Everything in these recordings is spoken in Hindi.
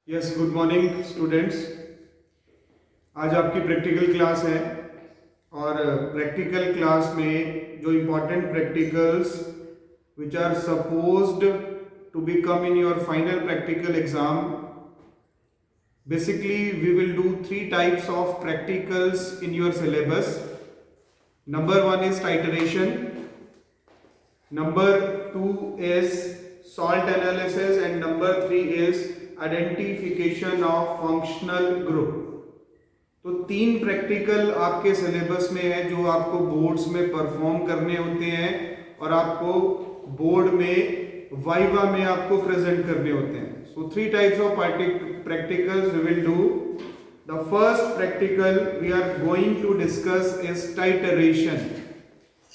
Yes, good morning students. आज आपकी प्रैक्टिकल क्लास है और प्रैक्टिकल क्लास में जो important practicals which are supposed to be come in your final practical exam, basically we will do 3 types of practicals in your syllabus. Number 1 is titration, number 2 is salt analysis and number 3 is identification of functional group. तो 3 प्रैक्टिकल आपके सिलेबस में है जो आपको बोर्ड्स में परफॉर्म करने होते हैं और आपको बोर्ड में वाइवा में आपको प्रेजेंट करने होते हैं। सो 3 types of practicals we will do. The first practical we are going to discuss is titration.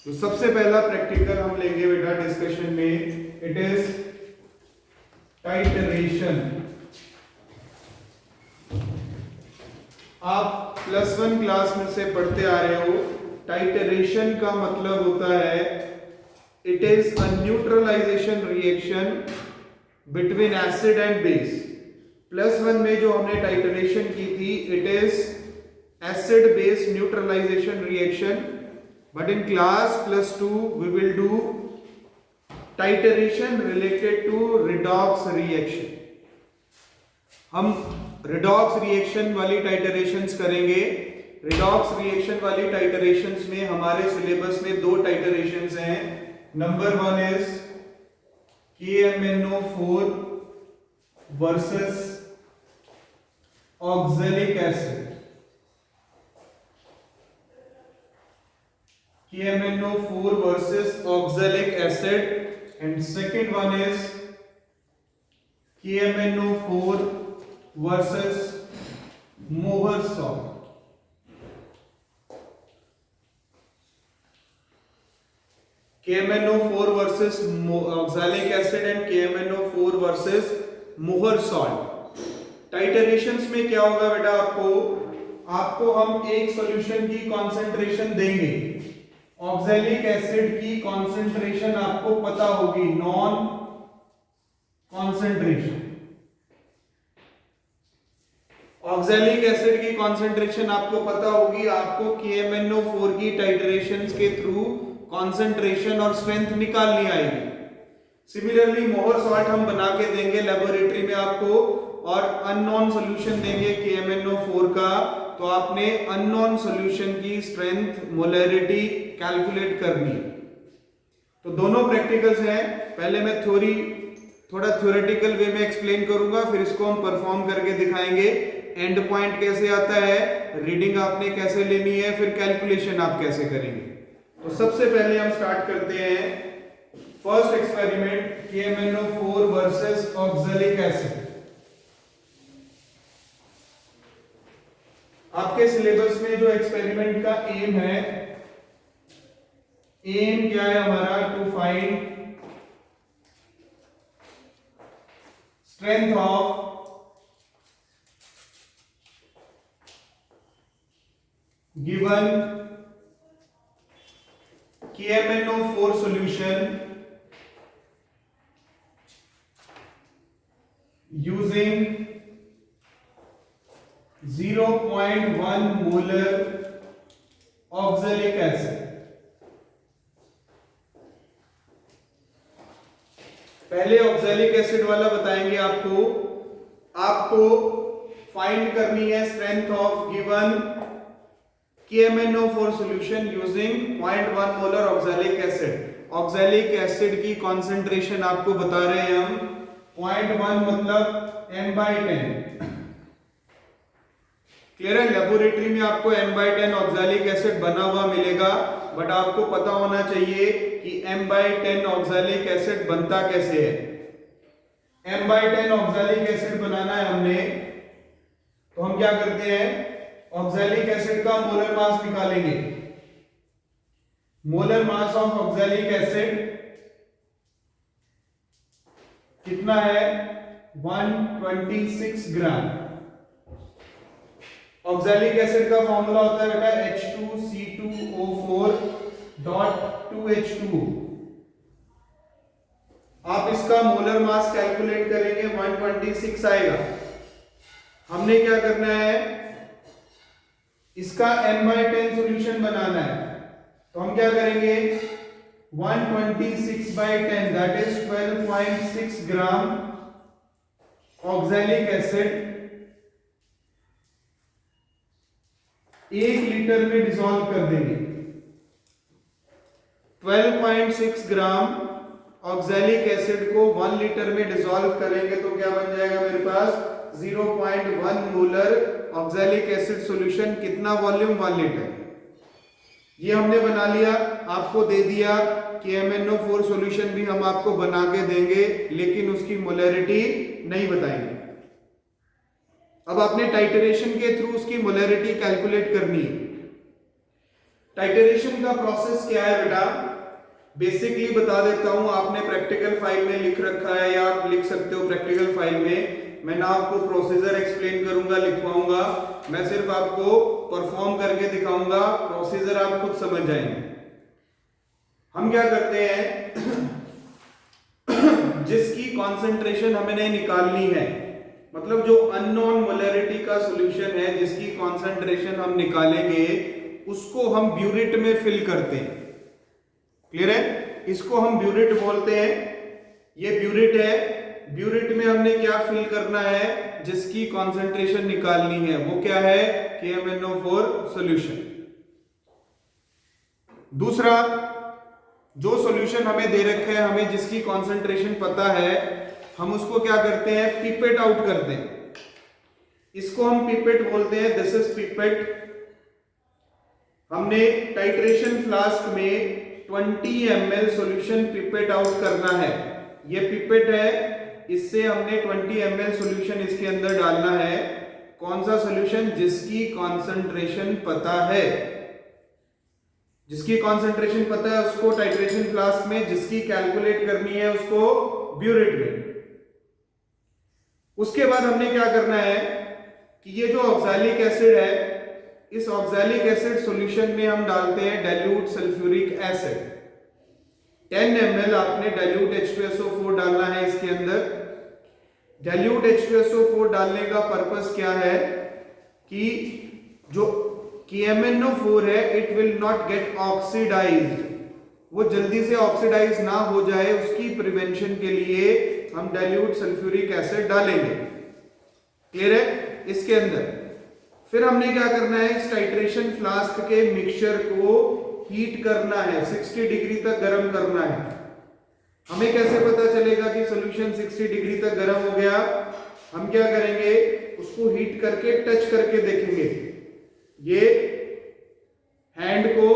तो सबसे पहला प्रैक्टिकल हम लेंगे बेटा डिस्कशन में, इट इज टाइटरेशन। आप +1 क्लास में से पढ़ते आ रहे हो, टाइटरेशन का मतलब होता है it is a neutralization reaction between acid and base. +1 में जो हमने टाइटरेशन की थी, it is acid base neutralization reaction, but in class +2 we will do titration related to redox reaction. हम रिडॉक्स रिएक्शन वाली टाइटरेशंस करेंगे। रिडॉक्स रिएक्शन वाली टाइटरेशंस में हमारे सिलेबस में 2 टाइटरेशंस हैं। Number 1 is KMnO4 versus oxalic acid. KMnO4 versus oxalic acid, and second one is KMnO4 versus Mohr salt. KMnO4 versus oxalic acid and KMnO4 versus Mohr salt. टाइटरेशंस में क्या होगा बेटा, आपको हम एक सॉल्यूशन की कॉन्सेंट्रेशन देंगे। ऑक्सैलिक एसिड की कॉन्सेंट्रेशन आपको पता होगी, नॉन कॉन्सेंट्रेशन। ऑक्सैलिक एसिड की कॉन्सेंट्रेशन आपको पता होगी। आपको KMnO4 की टाइटरेशंस के थ्रू कॉन्सेंट्रेशन और स्ट्रेंथ निकालनी आएगी। सिमिलरली मोहर सॉल्ट हम बना के देंगे लेबोरेटरी में आपको, और अननोन सॉल्यूशन देंगे KMnO4 का, तो आपने अननोन सॉल्यूशन की स्ट्रेंथ मोलैरिटी कैलकुलेट करनी है। तो दोनों प्रैक्टिकल्स हैं। पहले मैं थोड़ा थ्योरेटिकल वे में एक्सप्लेन करूंगा, फिर इसको हम परफॉर्म करके दिखाएंगे। एंड पॉइंट कैसे आता है, रीडिंग आपने कैसे लेनी है, फिर कैलकुलेशन आप कैसे करेंगे। तो सबसे पहले हम स्टार्ट करते हैं first experiment, KMnO4 versus oxalic acid. आपके सिलेबस में जो एक्सपेरिमेंट का एम है, एम क्या है हमारा, to find strength of given KMnO4 solution using 0.1 molar oxalic acid। पहले ऑक्सैलिक एसिड वाला बताएंगे आपको फाइंड करनी है strength of given KMnO4 solution using 0.1 molar oxalic acid. Oxalic acid की कॉन्सेंट्रेशन आपको बता रहे हैं हम, 0.1 मतलब m/10। क्लियर है, लेबोरेटरी में आपको m/10 ऑक्सैलिक एसिड बना हुआ मिलेगा, बट आपको पता होना चाहिए कि m/10 ऑक्सैलिक एसिड बनता कैसे है। m/10 ऑक्सैलिक एसिड बनाना है हमने, तो हम क्या करते हैं, ऑक्सैलिक एसिड का मोलर मास निकालेंगे। Molar mass of oxalic acid कितना है, 126 ग्राम। ऑक्सैलिक एसिड का फॉर्मूला होता है बेटा H2C2O4.2H2। आप इसका मोलर मास कैलकुलेट करेंगे, 126 आएगा। हमने क्या करना है, इसका n/10 सॉल्यूशन बनाना है। तो हम क्या करेंगे, 126/10 that is 12.6 gram oxalic acid 1 litre में डिसॉल्व कर देंगे। 12.6 ग्राम ऑक्सैलिक एसिड को 1 लीटर में डिसॉल्व करेंगे तो क्या बन जाएगा मेरे पास, 0.1 मोलर ऑक्सैलिक एसिड सॉल्यूशन। कितना वॉल्यूम, 1 लीटर। ये हमने बना लिया, आपको दे दिया कि MnO4 सॉल्यूशन भी हम आपको बना के देंगे, लेकिन उसकी मोलैरिटी नहीं बताएंगे। अब आपने टाइटरेशन के थ्रू उसकी मोलैरिटी कैलकुलेट करनी है। टाइटरेशन का प्रोसेस क्या है बेटा, बेसिकली बता देता हूं, आपने प्रैक्टिकल फाइल में लिख रखा है या आप लिख सकते हो प्रैक्टिकल फाइल में। मैं ना आपको प्रोसीजर एक्सप्लेन करूंगा, लिखवाऊंगा, मैं सिर्फ आपको परफॉर्म करके दिखाऊंगा, प्रोसीजर आप खुद समझ जाएंगे। हम क्या करते हैं जिसकी कॉन्सेंट्रेशन हमें निकालनी है, मतलब जो अननोन मोलैरिटी का सॉल्यूशन है जिसकी कॉन्सेंट्रेशन हम निकालेंगे, उसको हम ब्यूरिट में फिल करते हैं। क्लियर है, इसको हम ब्यूरिट बोलते हैं। ये ब्यूरिट है, ब्यूरिट में हमने क्या फिल करना है, जिसकी कॉन्सेंट्रेशन निकालनी है, वो क्या है, KMnO4 सॉल्यूशन। दूसरा, जो सॉल्यूशन हमें दे रखे हैं, हमें जिसकी कॉन्सेंट्रेशन पता है, हम उसको क्या करते हैं, पिपेट आउट करते हैं। इसको हम पिपेट बोलते हैं, दिस इज पिपेट। हमने टाइट्रेशन फ्लास्क में 20 ml सॉल्यूशन पिपेट आउट करना है। ये पिपेट है, इससे हमने 20 ml सॉल्यूशन इसके अंदर डालना है। कौन सा सॉल्यूशन, जिसकी कॉन्सेंट्रेशन पता है। जिसकी कॉन्सेंट्रेशन पता है उसको टाइट्रेशन फ्लास्क में, जिसकी कैलकुलेट करनी है उसको ब्यूरिट में। उसके बाद हमने क्या करना है कि ये जो ऑक्सैलिक एसिड है, इस ऑक्सैलिक एसिड सॉल्यूशन में हम डालते हैं डाइल्यूट सल्फ्यूरिक एसिड। 10 ml आपने डाइल्यूट H2SO4 डालना है इसके अंदर। डाइल्यूट H2SO4 डालने का पर्पस क्या है कि जो KMnO4 है, it will not get oxidized, वो जल्दी से ऑक्सीडाइज ना हो जाए, उसकी प्रिवेंशन के लिए हम डाइल्यूट सल्फ्यूरिक एसिड डालेंगे। क्लियर है, इसके अंदर फिर हमने क्या करना है, इस टाइट्रेशन फ्लास्क के मिक्सचर को हीट करना है, 60 डिग्री तक गर्म करना है। हमें कैसे पता चलेगा कि सॉल्यूशन 60 डिग्री तक गर्म हो गया, हम क्या करेंगे, उसको हीट करके टच करके देखेंगे। ये हैंड को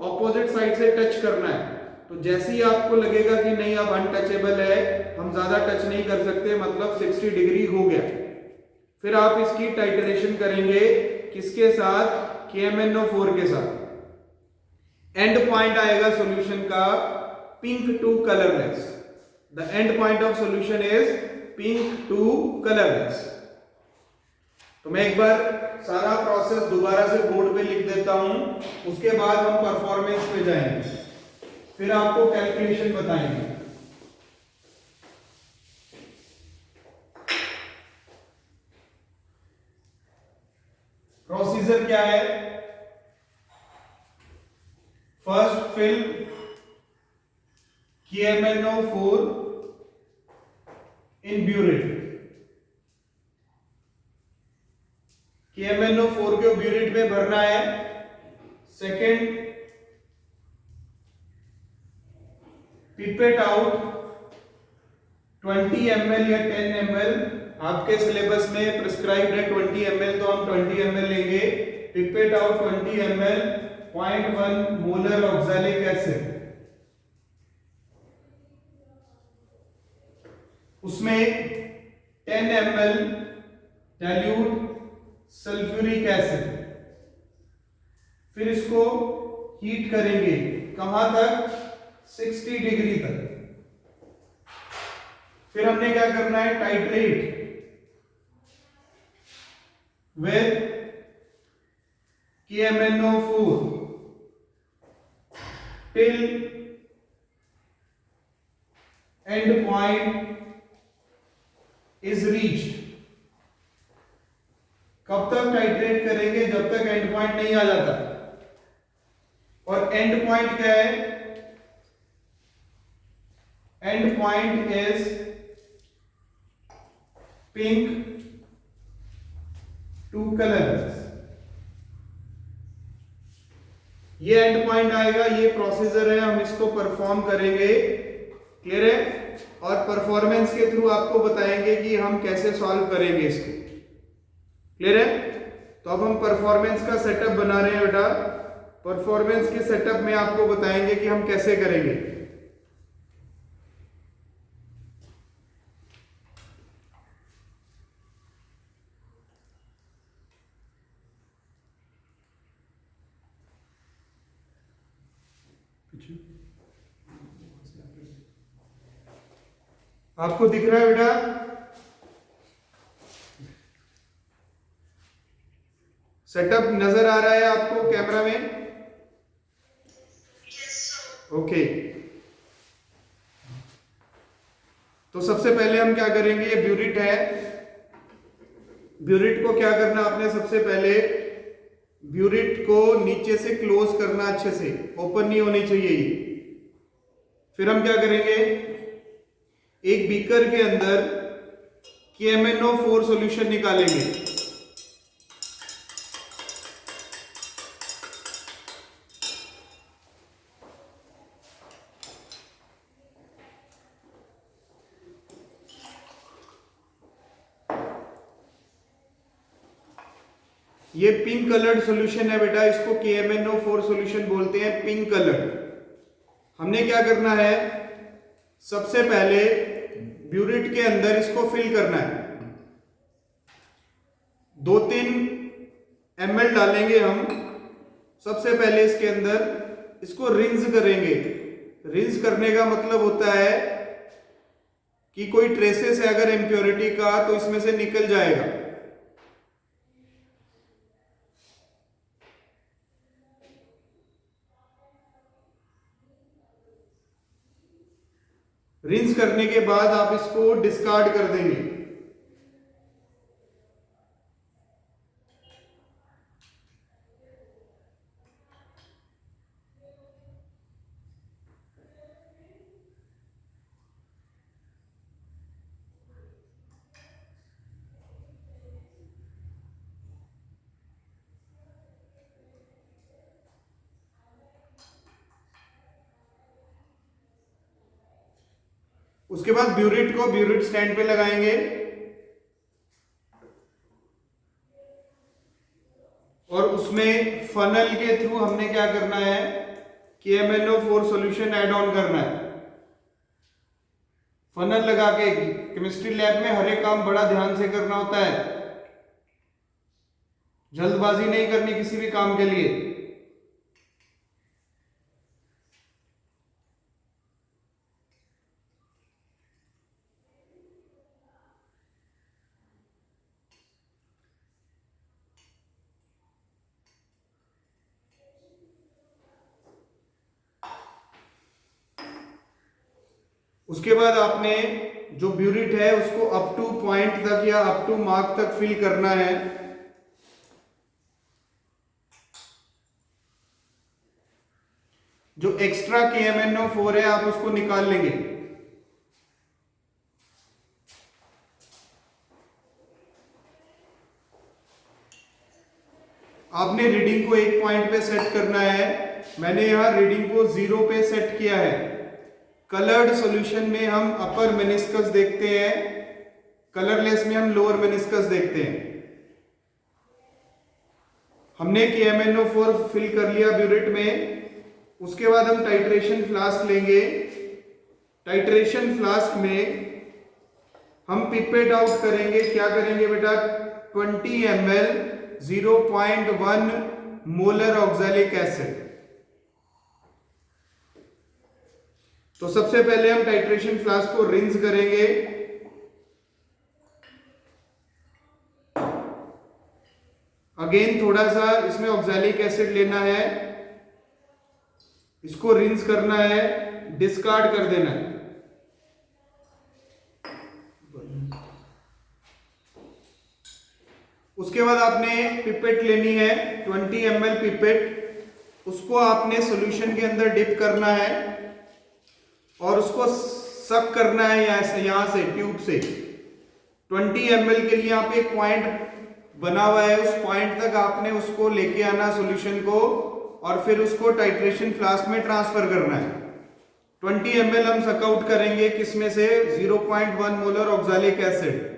ऑपोजिट साइड से टच करना है, तो जैसे ही आपको लगेगा कि नहीं अब अनटचेबल है, हम ज्यादा टच नहीं कर सकते, मतलब 60 डिग्री हो गया, फिर आप इसकी टाइट्रेशन करेंगे किसके साथ, KMnO4 के साथ। एंड पॉइंट आएगा सॉल्यूशन का pink to colourless. The end point of solution is pink to colourless. तो मैं एक बार सारा प्रोसेस दोबारा से बोर्ड पे लिख देता हूं, उसके बाद हम परफॉर्मेंस पे जाएंगे, फिर आपको कैलकुलेशन बताएंगे। प्रोसीजर क्या है, फर्स्ट फिल KMnO4 इन ब्यूरिट। KMnO4 को ब्यूरिट में भरना है। सेकेंड, पिपेट आउट 20 ml या 10 ml, आपके सिलेबस में प्रिस्क्राइब्ड है 20 ml, तो हम 20 ml लेंगे। Pipette out 20 ml, 0.1 molar oxalic acid, उसमें 10 ml डाइल्यूट सल्फ्यूरिक एसिड, फिर इसको हीट करेंगे कहां तक, 60 डिग्री तक। फिर हमने क्या करना है, titrate with KMnO4 till end point is reached। कब तक टाइट्रेट करेंगे? जब तक एंड पॉइंट नहीं आ जाता। और एंड पॉइंट क्या है? And point is pink two colours. ये एंड पॉइंट आएगा, ये प्रोसीजर है, हम इसको परफॉर्म करेंगे। क्लियर है? और परफॉर्मेंस के थ्रू आपको बताएंगे कि हम कैसे सॉल्व करेंगे इसको। क्लियर है? तो अब हम परफॉर्मेंस का सेटअप बना रहे हैं बेटा। परफॉर्मेंस के सेटअप में आपको बताएंगे कि हम कैसे करेंगे। आपको दिख रहा है बेटा? सेटअप नजर आ रहा है आपको कैमरा में? ओके। तो सबसे पहले हम क्या करेंगे, ये ब्यूरिट है। ब्यूरिट को क्या करना आपने? सबसे पहले ब्यूरिट को नीचे से क्लोज करना, अच्छे से ओपन नहीं होनी चाहिए ये। फिर हम क्या करेंगे, एक बीकर के अंदर KMnO4 सॉल्यूशन निकालेंगे। ये पिंक कलर्ड सॉल्यूशन है बेटा, इसको KMnO4 सॉल्यूशन बोलते हैं, पिंक कलर्ड। हमने क्या करना है, सबसे पहले ब्यूरिट के अंदर इसको फिल करना है। 2-3 ml डालेंगे हम। सबसे पहले इसके अंदर इसको रिंस करेंगे। रिंस करने का मतलब होता है कि कोई ट्रेसेस है अगर इम्प्योरिटी का तो इसमें से निकल जाएगा। रिंस करने के बाद आप इसको डिस्कार्ड कर देंगे। उसके बाद ब्यूरिट को ब्यूरिट स्टैंड पे लगाएंगे और उसमें फनल के थ्रू हमने क्या करना है, KMnO4 सॉल्यूशन ऐड ऑन करना है। फनल लगा के केमिस्ट्री लैब में हर एक काम बड़ा ध्यान से करना होता है, जल्दबाजी नहीं करनी किसी भी काम के लिए। उसके बाद आपने जो ब्यूरिट है उसको अप टू पॉइंट तक या अप टू मार्क तक फिल करना है। जो एक्स्ट्रा KMnO4 है आप उसको निकाल लेंगे। आपने रीडिंग को एक पॉइंट पे सेट करना है। मैंने यहां रीडिंग को 0 पे सेट किया है। कलर्ड सॉल्यूशन में हम अपर मेनिस्कस देखते हैं, कलरलेस में हम लोअर मेनिस्कस देखते हैं। हमने KMnO4 फिल कर लिया ब्यूरिट में। उसके बाद हम टाइट्रेशन फ्लास्क लेंगे। टाइट्रेशन फ्लास्क में हम पिपेट आउट करेंगे। क्या करेंगे बेटा, 20 ml 0.1 मोलर ऑक्सैलिक एसिड। तो सबसे पहले हम टाइट्रेशन फ्लास्क को रिंस करेंगे। अगेन थोड़ा सा इसमें ऑक्सैलिक एसिड लेना है, इसको रिंस करना है, डिस्कार्ड कर देना है। उसके बाद आपने पिपेट लेनी है 20 ml पिपेट, उसको आपने सॉल्यूशन के अंदर डिप करना है और उसको सक करना है यहां से ट्यूब से। 20 ml के लिए यहाँ पे एक पॉइंट बना हुआ है, उस पॉइंट तक आपने उसको लेके आना सॉल्यूशन को और फिर उसको टाइट्रेशन फ्लास्क में ट्रांसफर करना है। 20 ml हम सक आउट करेंगे किसमें से, 0.1 मोलर ऑक्सैलिक एसिड।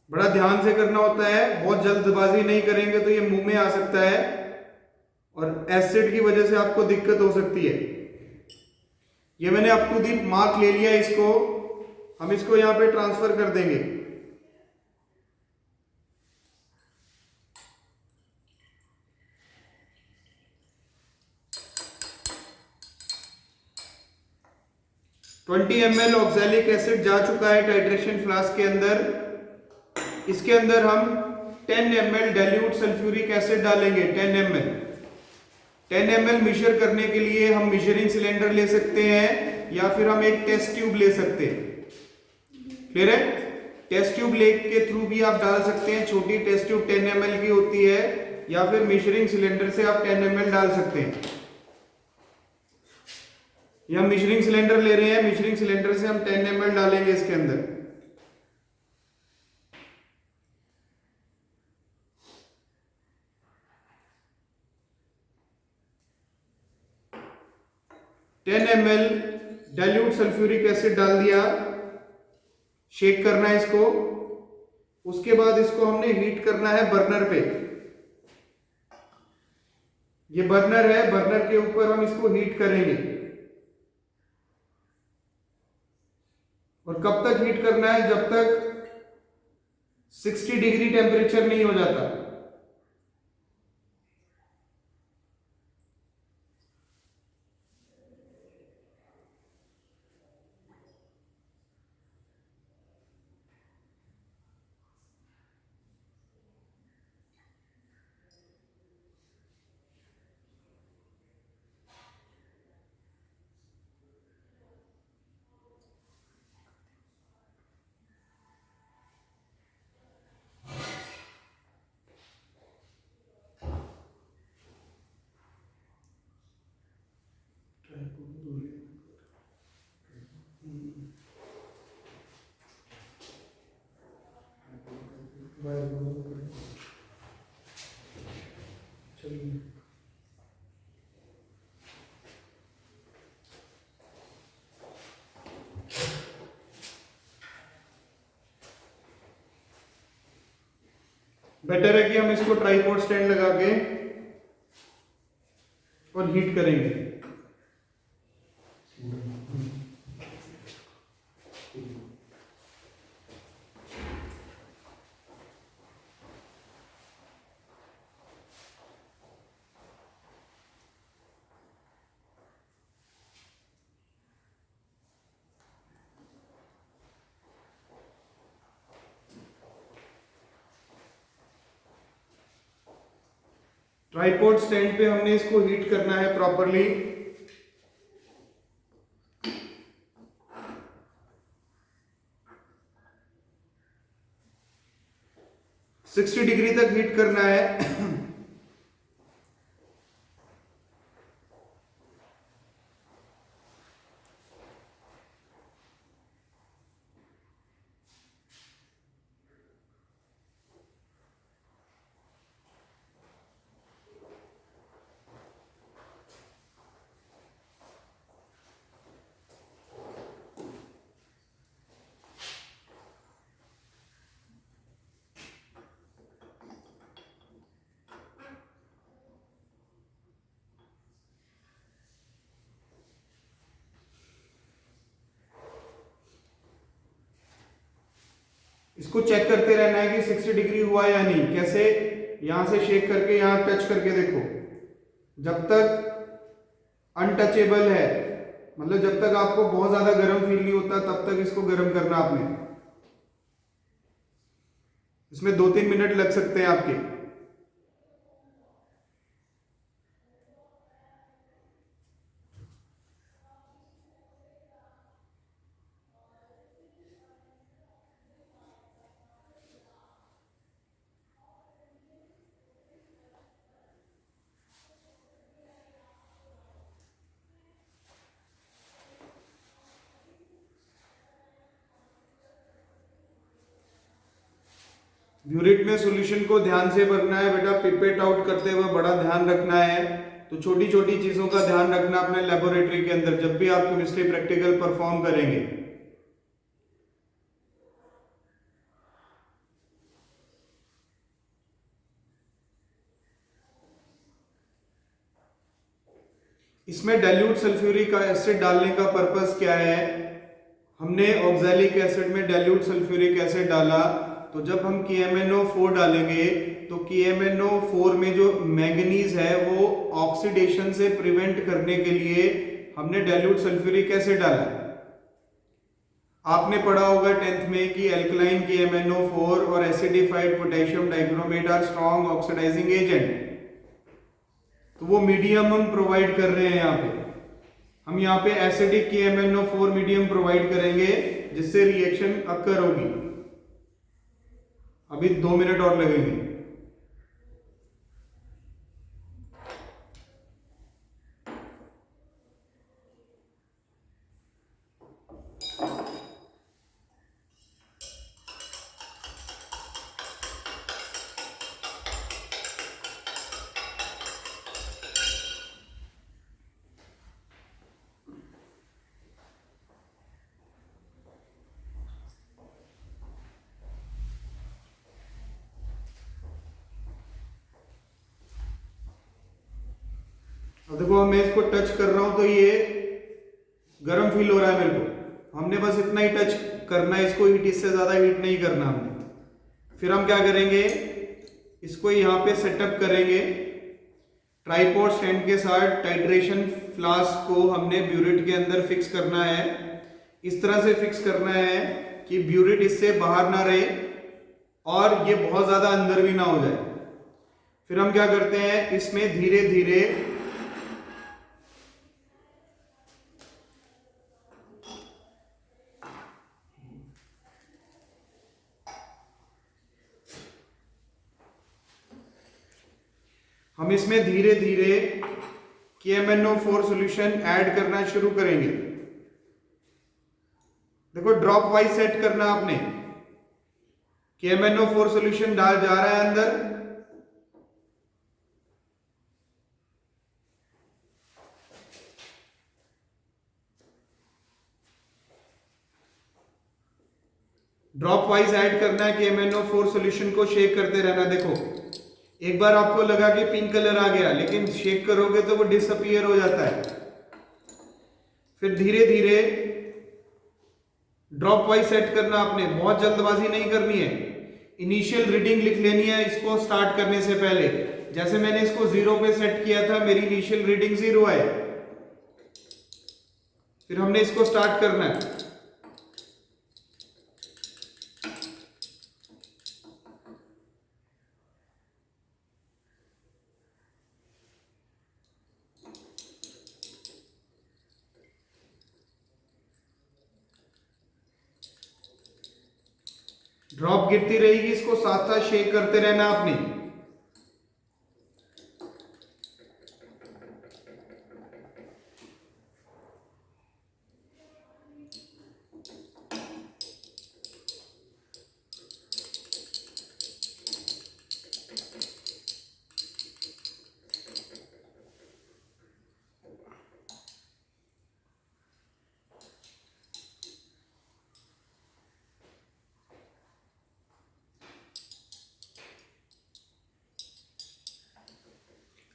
बड़ा ध्यान से करना होता है, बहुत जल्दबाजी नहीं करेंगे तो ये मुंह में आ सकता है और एसिड की वजह से आपको दिक्कत हो सकती है। ये मैंने अप टू दी मार्क ले लिया, इसको हम इसको यहां पे ट्रांसफर कर देंगे। ml ऑक्सैलिक एसिड जा चुका है टाइट्रेशन फ्लास्क के अंदर। इसके अंदर हम 10 ml डाइल्यूट सल्फ्यूरिक एसिड डालेंगे। 10 ml मेजर करने के लिए हम मेजरिंग सिलेंडर ले सकते हैं या फिर हम एक टेस्ट ट्यूब ले सकते हैं। क्लियर है? टेस्ट ट्यूब ले के थ्रू भी आप डाल सकते हैं, छोटी टेस्ट ट्यूब 10 ml की होती है, या फिर मेजरिंग सिलेंडर से आप 10 ml डाल सकते हैं। ये हम मेजरिंग सिलेंडर ले रहे हैं, मेजरिंग सिलेंडर से हम 10 ml डालेंगे इसके अंदर। ml डाइल्यूट सल्फ्यूरिक एसिड डाल दिया, शेक करना है इसको। उसके बाद इसको हमने हीट करना है बर्नर पे। ये बर्नर है, बर्नर के ऊपर हम इसको हीट करेंगे। और कब तक हीट करना है? जब तक 60 डिग्री टेम्परेचर नहीं हो जाता। बेटर है कि हम इसको ट्राइपॉड स्टैंड लगा के और हीट करेंगे। ट्राइपॉड स्टैंड पे हमने इसको हीट करना है प्रॉपरली। सिक्सटी डिग्री तक हीट करना है। इसको चेक करते रहना है कि 60 डिग्री हुआ या नहीं। कैसे? यहां से शेक करके यहां टच करके देखो। जब तक अनटचेबल है, मतलब जब तक आपको बहुत ज्यादा गर्म फील नहीं होता, तब तक इसको गर्म करना आपने। इसमें 2-3 मिनट लग सकते हैं आपके। ब्यूरिट में सॉल्यूशन को ध्यान से भरना है बेटा, पिपेट आउट करते हुए बड़ा ध्यान रखना है। तो छोटी छोटी चीजों का ध्यान रखना अपने लेबोरेटरी के अंदर जब भी आप केमिस्ट्री प्रैक्टिकल परफॉर्म करेंगे। इसमें डाइल्यूट सल्फ्यूरिक एसिड डालने का पर्पस क्या है? हमने ऑक्सैलिक एसिड में डाइल्यूट सल्फ्यूरिक एसिड डाला, तो जब हम KMnO4 डालेंगे तो KMnO4 में जो मैंगनीज है वो ऑक्सीडेशन से प्रिवेंट करने के लिए हमने डाइल्यूट सल्फ्यूरिक एसिड डाला। आपने पढ़ा होगा 10th में कि एल्कलाइन KMnO4 और acidified potassium dichromate are strong oxidizing agent. तो वो मीडियम हम प्रोवाइड कर रहे हैं यहाँ पे। हम यहाँ पे एसिडिक KMnO4 मीडियम प्रोवाइड करेंगे जिससे रिएक्शन अकर होगी। अभी 2 मिनट और लगेंगे। अब देखो मैं इसको टच कर रहा हूं तो ये गर्म फील हो रहा है मेरे को। हमने बस इतना ही टच करना है इसको, हीट इससे ज्यादा हीट नहीं करना हमने। फिर हम क्या करेंगे, इसको यहाँ पे सेटअप करेंगे ट्राइपॉड स्टैंड के साथ। टाइट्रेशन फ्लास्क को हमने ब्यूरिट के अंदर फिक्स करना है। इस तरह से फिक्स करना है कि ब्यूरिट इससे बाहर ना रहे और ये बहुत ज्यादा अंदर भी ना हो जाए। फिर हम क्या करते हैं, इसमें धीरे धीरे हम इसमें धीरे धीरे KMnO4 सॉल्यूशन ऐड करना शुरू करेंगे। देखो ड्रॉप वाइज सेट करना आपने। KMnO4 सॉल्यूशन डाल जा रहा है अंदर, ड्रॉप वाइज ऐड करना है। KMnO4 सॉल्यूशन को शेक करते रहना। देखो एक बार आपको लगा कि पिंक कलर आ गया, लेकिन शेक करोगे तो वो डिसअपीयर हो जाता है। फिर धीरे धीरे ड्रॉप वाइज सेट करना आपने, बहुत जल्दबाजी नहीं करनी है। इनिशियल रीडिंग लिख लेनी है इसको स्टार्ट करने से पहले। जैसे मैंने इसको 0 पे सेट किया था, मेरी इनिशियल रीडिंग 0 है। फिर हमने इसको स्टार्ट करना है। ड्रॉप गिरती रहेगी, इसको साथ साथ शेक करते रहना आपने।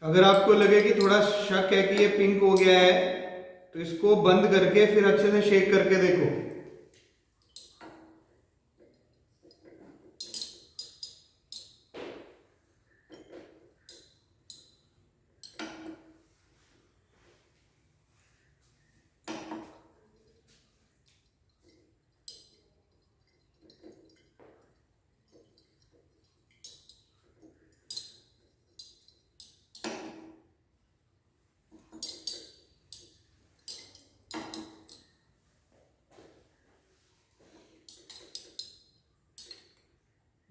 अगर आपको लगे कि थोड़ा शक है कि ये पिंक हो गया है, तो इसको बंद करके फिर अच्छे से शेक करके देखो।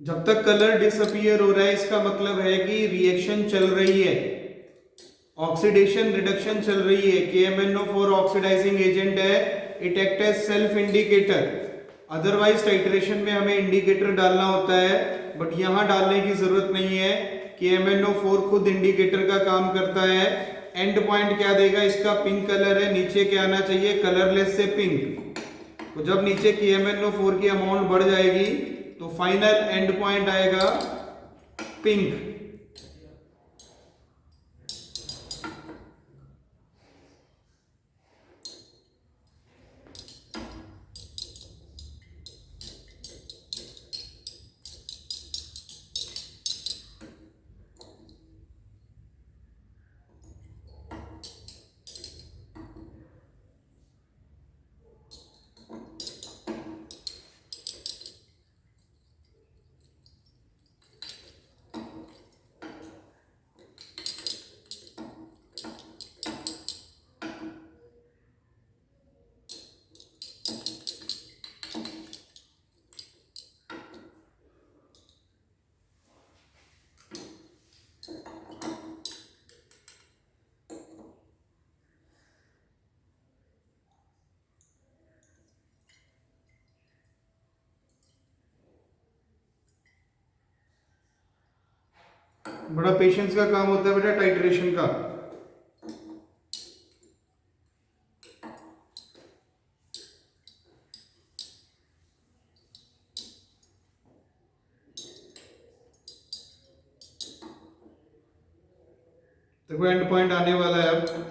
जब तक कलर डिसअपीयर हो रहा है इसका मतलब है कि रिएक्शन चल रही है, ऑक्सीडेशन रिडक्शन चल रही है। KMnO4 ऑक्सीडाइजिंग एजेंट है, it act as self indicator. Otherwise titration में हमें इंडिकेटर डालना होता है बट यहाँ डालने की जरूरत नहीं है कि MnO4 खुद इंडिकेटर का काम करता है। एंड पॉइंट क्या देगा, इसका पिंक कलर है, नीचे क्या आना चाहिए, कलरलेस से पिंक। तो जब नीचे की MnO4 की अमाउंट बढ़ जाएगी तो फाइनल एंड पॉइंट आएगा पिंक। बड़ा पेशेंस का काम होता है बेटा टाइट्रेशन का। देखो एंड पॉइंट आने वाला है अब।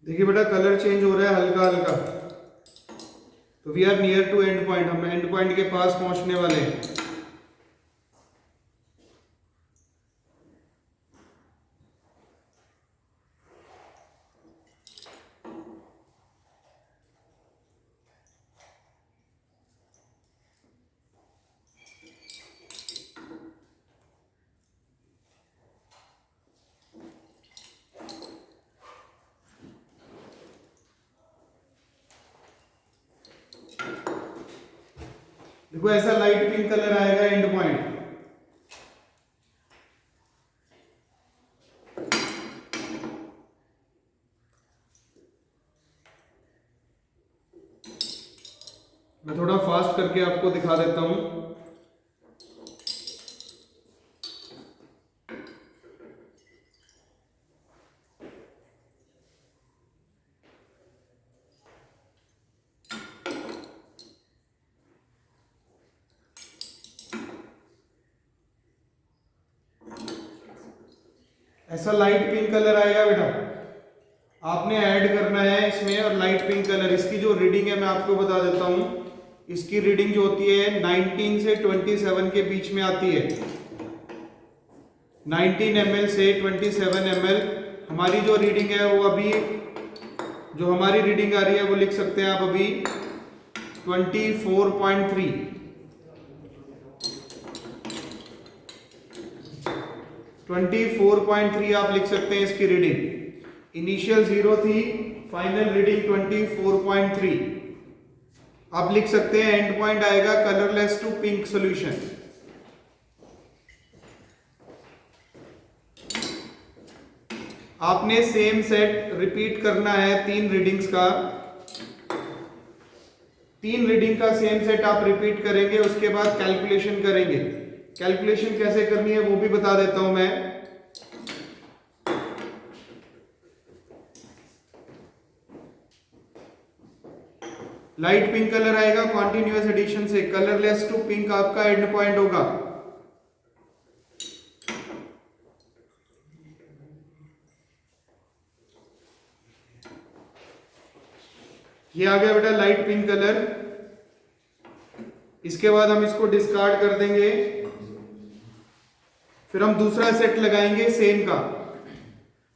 देखिए बेटा कलर चेंज हो रहा है हल्का हल्का। तो we are near to end point, हम एंड पॉइंट के पास पहुंचने वाले हैं। देखो ऐसा लाइट पिंक कलर आएगा एंड पॉइंट। मैं थोड़ा फास्ट करके आपको दिखा देता हूं। ऐसा लाइट पिंक कलर आएगा बेटा, आपने ऐड करना है इसमें। और लाइट पिंक कलर, इसकी जो रीडिंग है मैं आपको बता देता हूं। इसकी रीडिंग जो होती है 19 से 27 के बीच में आती है। 19 ml से 27 ml हमारी जो रीडिंग है वो अभी, जो हमारी रीडिंग आ रही है वो लिख सकते हैं आप अभी 24.3। 24.3 आप लिख सकते हैं इसकी रीडिंग। इनिशियल 0 थी, फाइनल रीडिंग 24.3 आप लिख सकते हैं। एंड पॉइंट आएगा कलरलेस टू पिंक सॉल्यूशन। आपने सेम सेट रिपीट करना है 3 रीडिंग्स का। 3 रीडिंग का सेम सेट आप रिपीट करेंगे, उसके बाद कैलकुलेशन करेंगे। कैलकुलेशन कैसे करनी है वो भी बता देता हूं मैं। लाइट पिंक कलर आएगा कॉन्टिन्यूअस एडिशन से, कलरलेस टू पिंक आपका एंड पॉइंट होगा। ये आ गया बेटा लाइट पिंक कलर। इसके बाद हम इसको डिस्कार्ड कर देंगे, फिर हम दूसरा सेट लगाएंगे सेम का।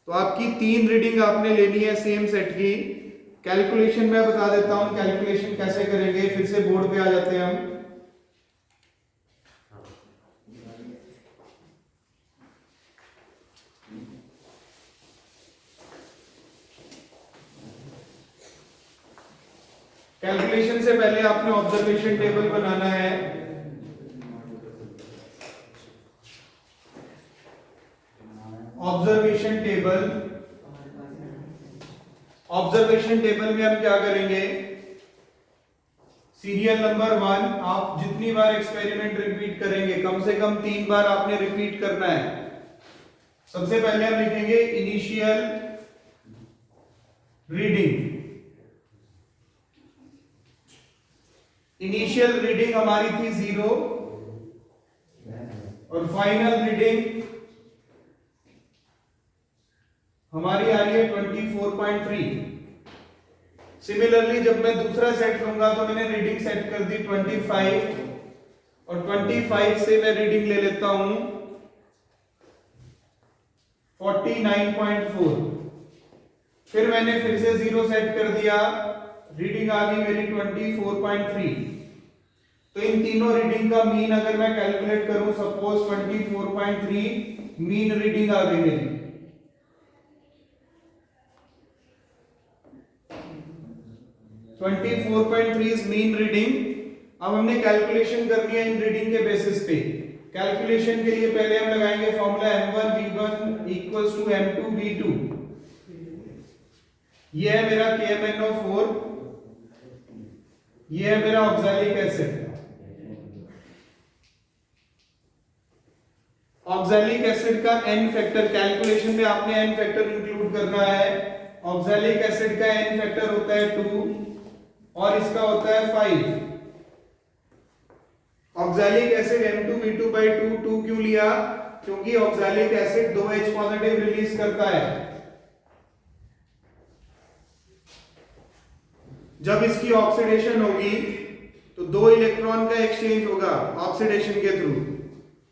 तो आपकी 3 रीडिंग आपने लेनी है सेम सेट की। कैलकुलेशन मैं बता देता हूं कैलकुलेशन कैसे करेंगे, फिर से बोर्ड पे आ जाते हैं हम। कैलकुलेशन से पहले आपने ऑब्जर्वेशन टेबल बनाना है। ऑब्जर्वेशन टेबल, ऑब्जर्वेशन टेबल में हम क्या करेंगे, सीरियल नंबर 1 आप जितनी बार एक्सपेरिमेंट रिपीट करेंगे, कम से कम 3 बार आपने रिपीट करना है। सबसे पहले हम लिखेंगे इनिशियल रीडिंग। इनिशियल रीडिंग हमारी थी 0 और फाइनल रीडिंग हमारी आ रही है 24.3। सिमिलरली जब मैं दूसरा सेट लूंगा तो मैंने रीडिंग सेट कर दी 25 और 25 से मैं रीडिंग ले लेता हूं 49.4। फिर मैंने फिर से 0 सेट कर दिया, रीडिंग आ गई मेरी 24.3। तो इन तीनों रीडिंग का मीन अगर मैं कैलकुलेट करूं, सपोज 24.3 मीन रीडिंग आ गई मेरी। Twenty 24.3 mean reading. अब हमने कैलकुलेशन करनी है इन रीडिंग के बेसिस पे। कैलकुलेशन के लिए पहले हम लगाएंगे formula m1 v1 equals to m2 v2। ये है मेरा KMnO4, ये है मेरा ऑक्सैलिक एसिड। ऑक्सैलिक एसिड का n फैक्टर, कैलकुलेशन में आपने n फैक्टर इंक्लूड करना है। ऑक्सैलिक एसिड का n फैक्टर होता है 2 और इसका होता है 5। ऑक्सैलिक एसिड M2V2/2, 2 क्यों लिया? क्योंकि oxalic acid 2H positive release करता है। जब इसकी ऑक्सीडेशन होगी तो 2 इलेक्ट्रॉन का एक्सचेंज होगा ऑक्सीडेशन के थ्रू,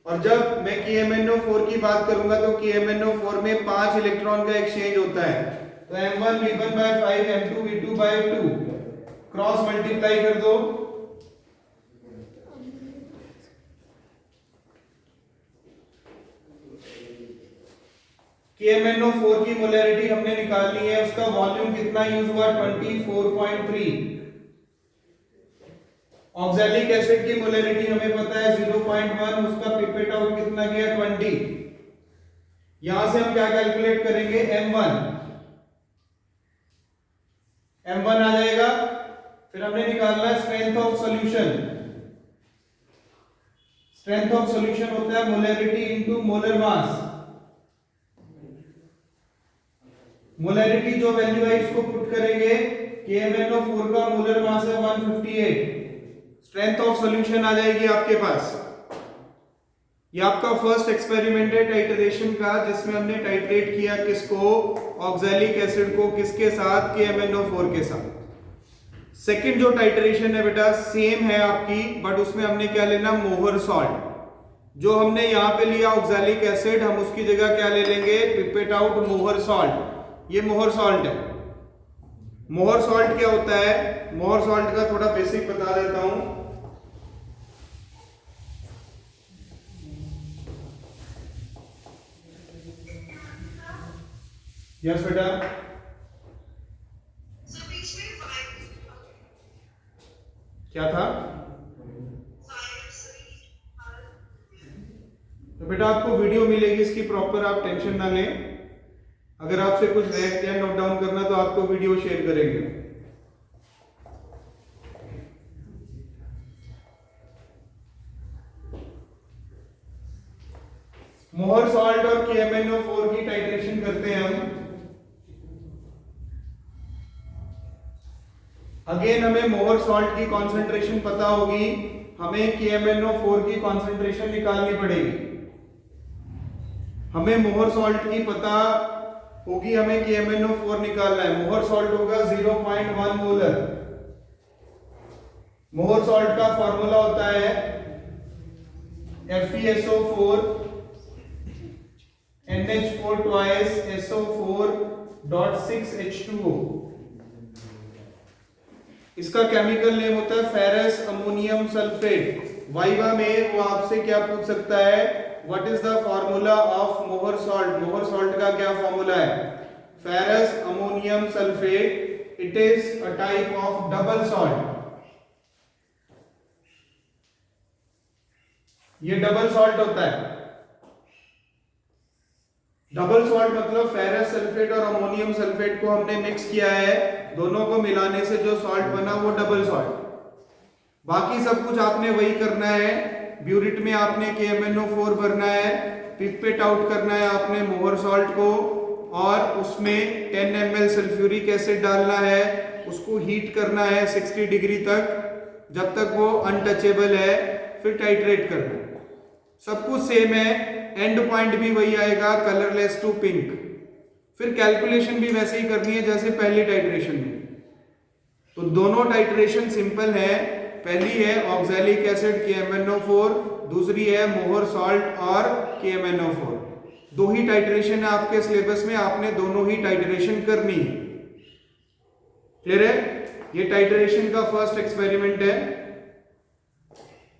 और जब मैं KMnO4 की बात करूंगा तो KMnO4 में 5 इलेक्ट्रॉन का एक्सचेंज होता है। तो M1 V1 by 5 M2 V2 by 2 cross multiply कर दो, KMnO4 की मोलैरिटी हमने निकाल ली है, उसका वॉल्यूम कितना यूज हुआ 24.3। ऑक्सैलिक एसिड की मोलैरिटी हमें पता है 0.1, उसका पिपेट आउट कितना गया 20। यहां से हम क्या कैलकुलेट करेंगे M1 आ जाएगा। फिर हमने निकालना है strength of solution. Strength of solution होता है molarity into molar mass. Molarity जो वैल्यू है इसको पुट करेंगे, KMnO4 का मोलर मास है 158, स्ट्रेंथ ऑफ सॉल्यूशन आ जाएगी आपके पास। ये आपका फर्स्ट एक्सपेरिमेंट है टाइट्रेशन का, जिसमें हमने टाइट्रेट किया किसको, ऑक्सैलिक एसिड को, किसके साथ, KMnO4 के साथ। सेकंड जो टाइट्रेशन है बेटा सेम है आपकी, बट उसमें हमने क्या लेना, मोहर सॉल्ट। जो हमने यहाँ पे लिया ऑक्सैलिक एसिड, हम उसकी जगह क्या ले लेंगे, पिपेट आउट मोहर सॉल्ट। ये मोहर सॉल्ट है। मोहर सॉल्ट क्या होता है, मोहर सॉल्ट का थोड़ा बेसिक बता देता हूं। यस बेटा, क्या था? तो बेटा आपको वीडियो मिलेगी इसकी प्रॉपर, आप टेंशन ना लें। अगर आपसे कुछ रह गया नोट डाउन करना तो आपको वीडियो शेयर करेंगे। मोहर सॉल्ट और KMnO4 की टाइट्रेशन करते हैं हम। अगेन हमें मोहर सॉल्ट की कॉन्सेंट्रेशन पता होगी, हमें KMnO4 की कॉन्सेंट्रेशन निकालनी पड़ेगी। हमें मोहर सॉल्ट की पता होगी, हमें KMnO4 निकालना है। मोहर सॉल्ट होगा 0.1 मोलर। मोहर सॉल्ट का फॉर्मूला होता है FeSO4 NH4 twice SO4.6H2O। इसका केमिकल नेम होता है फेरस अमोनियम सल्फेट। वाइवा में वो आपसे क्या पूछ सकता है, what is the formula of मोहर सॉल्ट। मोहर सॉल्ट का क्या फॉर्मूला है, ferrous ammonium sulphate. It is a type of double salt. ये डबल सॉल्ट होता है। डबल सॉल्ट मतलब फेरस सल्फेट और अमोनियम सल्फेट को हमने मिक्स किया है, दोनों को मिलाने से जो सॉल्ट बना वो डबल सॉल्ट। बाकी सब कुछ आपने वही करना है। ब्यूरिट में आपने KMnO4 भरना है, पिपेट आउट करना है आपने मोहर सॉल्ट को, और उसमें 10 ml सल्फ्यूरिक एसिड डालना है, उसको हीट करना है 60 डिग्री तक, जब तक वो अनटचेबल है, फिर टाइट्रेट करना है। सब कुछ सेम है, एंड पॉइंट भी वही आएगा, कलरलेस टू पिंक। फिर कैलकुलेशन भी वैसे ही करनी है जैसे पहली टाइट्रेशन में। तो दोनों टाइट्रेशन सिंपल है। पहली है ऑक्सैलिक एसिड KMnO4, दूसरी है मोहर सॉल्ट और KMnO4। दो ही टाइट्रेशन है आपके सिलेबस में, आपने दोनों ही टाइट्रेशन करनी है। क्लियर है? ये टाइट्रेशन का फर्स्ट एक्सपेरिमेंट है।